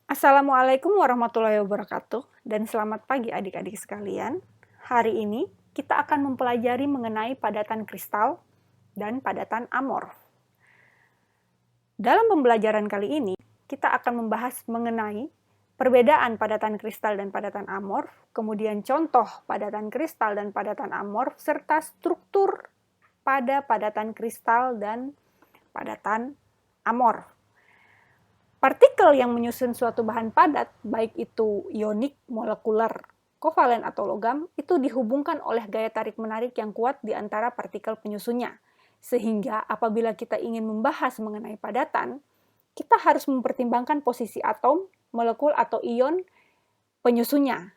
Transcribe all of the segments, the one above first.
Assalamualaikum warahmatullahi wabarakatuh dan selamat pagi adik-adik sekalian. Hari ini kita akan mempelajari mengenai padatan kristal dan padatan amorf. Dalam pembelajaran kali ini, kita akan membahas mengenai perbedaan padatan kristal dan padatan amorf, kemudian contoh padatan kristal dan padatan amorf, serta struktur pada padatan kristal dan padatan amorf. Partikel yang menyusun suatu bahan padat, baik itu ionik, molekuler, kovalen, atau logam, itu dihubungkan oleh gaya tarik-menarik yang kuat di antara partikel penyusunnya. Sehingga apabila kita ingin membahas mengenai padatan, kita harus mempertimbangkan posisi atom, molekul, atau ion penyusunnya,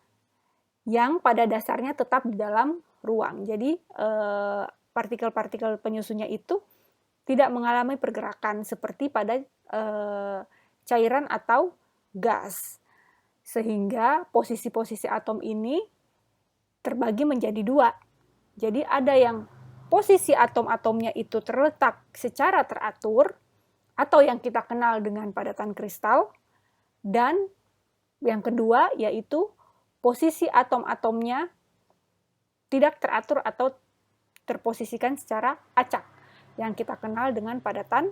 yang pada dasarnya tetap di dalam ruang. Jadi, partikel-partikel penyusunnya itu tidak mengalami pergerakan seperti pada cairan atau gas. Sehingga posisi-posisi atom ini terbagi menjadi dua. Jadi ada yang posisi atom-atomnya itu terletak secara teratur, atau yang kita kenal dengan padatan kristal, dan yang kedua yaitu posisi atom-atomnya tidak teratur atau terposisikan secara acak, yang kita kenal dengan padatan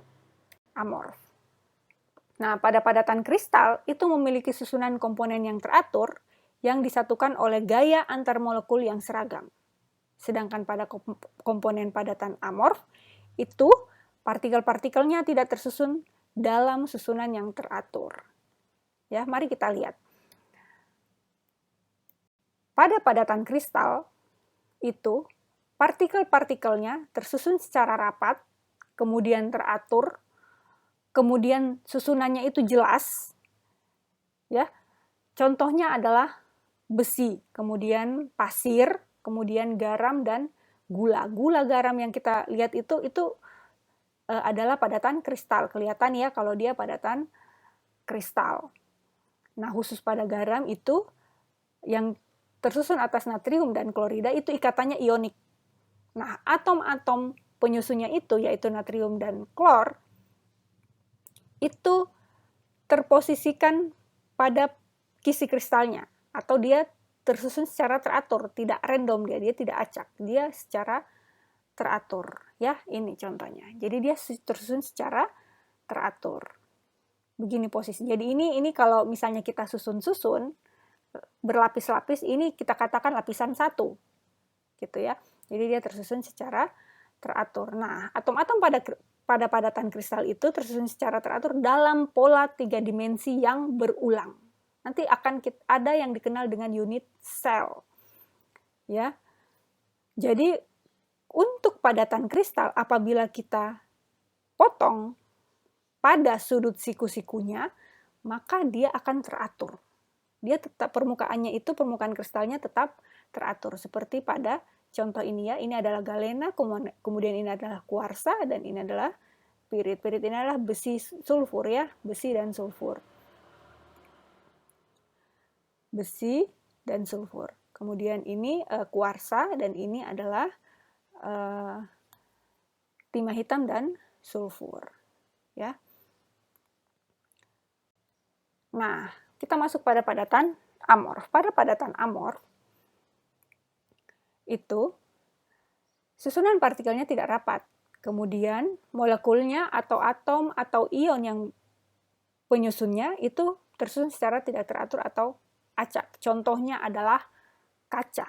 amorf. Nah, pada padatan kristal itu memiliki susunan komponen yang teratur yang disatukan oleh gaya antar molekul yang seragam. Sedangkan pada komponen padatan amorf itu partikel-partikelnya tidak tersusun dalam susunan yang teratur. Ya, mari kita lihat. Pada padatan kristal itu partikel-partikelnya tersusun secara rapat, kemudian teratur, kemudian susunannya itu jelas, ya. Contohnya adalah besi, kemudian pasir, kemudian garam dan gula. Gula garam yang kita lihat itu adalah padatan kristal. Kelihatan ya kalau dia padatan kristal. Nah, khusus pada garam itu yang tersusun atas natrium dan klorida itu ikatannya ionik. Nah, atom-atom penyusunnya itu yaitu natrium dan klor itu terposisikan pada kisi kristalnya, atau dia tersusun secara teratur, tidak random, dia tidak acak, dia secara teratur. Ya, ini contohnya. Jadi dia tersusun secara teratur. Begini posisi. Jadi ini kalau misalnya kita susun-susun berlapis-lapis, ini kita katakan lapisan 1. Gitu ya. Jadi dia tersusun secara teratur. Nah, atom-atom pada padatan kristal itu tersusun secara teratur dalam pola 3 dimensi yang berulang. Nanti akan ada yang dikenal dengan unit cell. Ya. Jadi untuk padatan kristal apabila kita potong pada sudut siku-sikunya, maka dia akan teratur. Dia tetap permukaan kristalnya tetap teratur seperti pada contoh ini ya. Ini adalah galena, kemudian ini adalah kuarsa, dan ini adalah pirit. Pirit ini adalah besi sulfur ya, besi dan sulfur. Besi dan sulfur. Kemudian ini kuarsa, dan ini adalah timah hitam dan sulfur. Ya. Nah, kita masuk pada padatan amorf. Pada padatan amorf itu susunan partikelnya tidak rapat. Kemudian molekulnya atau atom atau ion yang penyusunnya itu tersusun secara tidak teratur atau acak. Contohnya adalah kaca.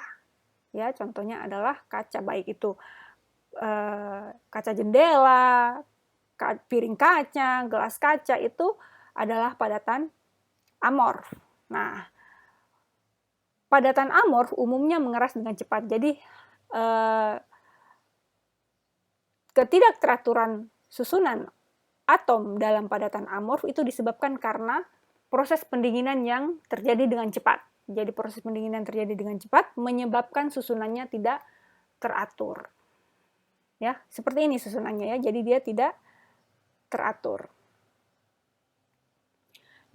Ya, contohnya adalah kaca, baik itu kaca jendela, piring kaca, gelas kaca, itu adalah padatan amorf. Nah, padatan amorf umumnya mengeras dengan cepat. Jadi ketidakteraturan susunan atom dalam padatan amorf itu disebabkan karena proses pendinginan yang terjadi dengan cepat. Jadi proses pendinginan terjadi dengan cepat menyebabkan susunannya tidak teratur. Ya, seperti ini susunannya ya. Jadi dia tidak teratur.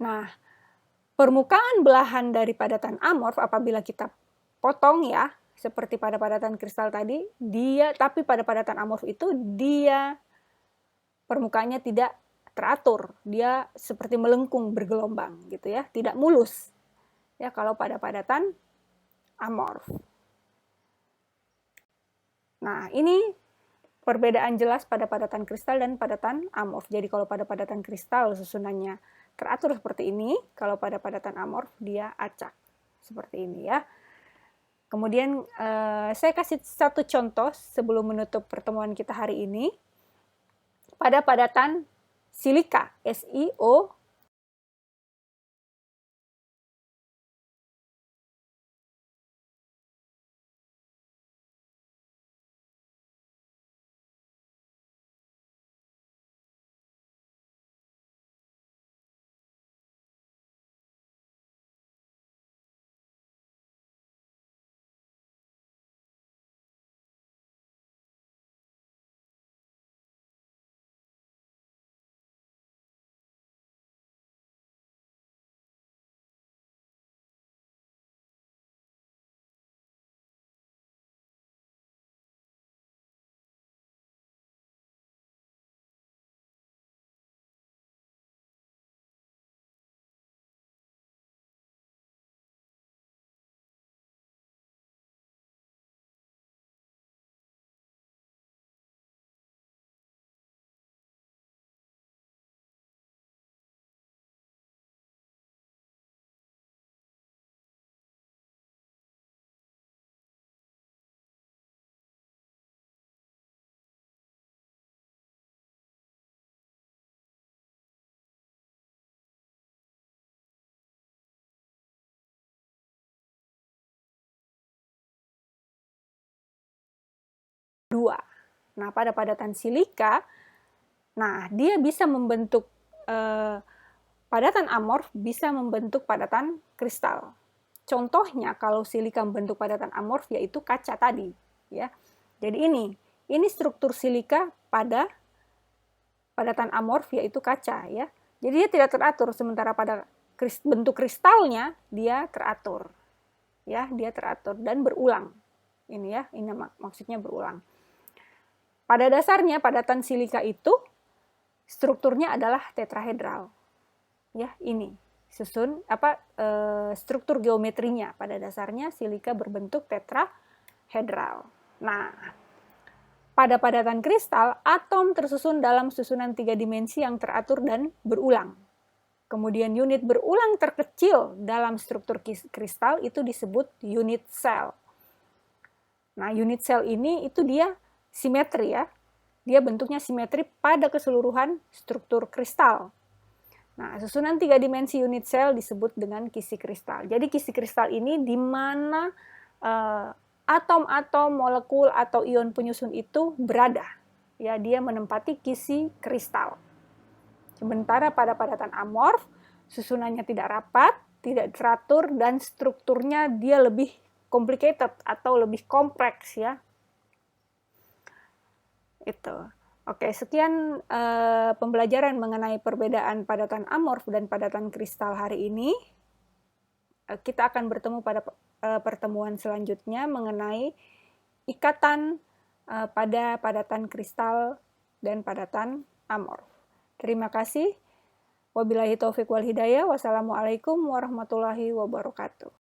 Nah, permukaan belahan dari padatan amorf apabila kita potong ya, seperti pada padatan kristal tadi, tapi pada padatan amorf itu dia permukaannya tidak teratur, dia seperti melengkung bergelombang gitu ya, tidak mulus. Ya, kalau pada padatan amorf. Nah, ini perbedaan jelas pada padatan kristal dan padatan amorf. Jadi kalau pada padatan kristal susunannya teratur seperti ini, kalau pada padatan amorf dia acak. Seperti ini ya. Kemudian saya kasih satu contoh sebelum menutup pertemuan kita hari ini. Pada padatan silika, SiO, dua. Nah, pada padatan silika, nah dia bisa membentuk padatan amorf, bisa membentuk padatan kristal. Contohnya kalau silika membentuk padatan amorf yaitu kaca tadi, ya. Jadi ini struktur silika pada padatan amorf yaitu kaca, ya. Jadi dia tidak teratur, sementara pada bentuk kristalnya dia teratur. Ya, dia teratur dan berulang. Ini ya, ini maksudnya berulang. Pada dasarnya padatan silika itu strukturnya adalah tetrahedral. Ya, ini struktur geometrinya pada dasarnya silika berbentuk tetrahedral. Nah, pada padatan kristal, atom tersusun dalam susunan 3 dimensi yang teratur dan berulang. Kemudian unit berulang terkecil dalam struktur kristal itu disebut unit sel. Nah, unit sel ini itu dia simetri ya. Dia bentuknya simetri pada keseluruhan struktur kristal. Nah, susunan 3 dimensi unit sel disebut dengan kisi kristal. Jadi kisi kristal ini di mana atom-atom, molekul atau ion penyusun itu berada. Ya, dia menempati kisi kristal. Sementara pada padatan amorf, susunannya tidak rapat, tidak teratur, dan strukturnya dia lebih complicated atau lebih kompleks ya. Itu. Oke, sekian pembelajaran mengenai perbedaan padatan amorf dan padatan kristal hari ini. Kita akan bertemu pada pertemuan selanjutnya mengenai ikatan pada padatan kristal dan padatan amorf. Terima kasih. Wabillahi taufiq wal hidayah. Wassalamualaikum warahmatullahi wabarakatuh.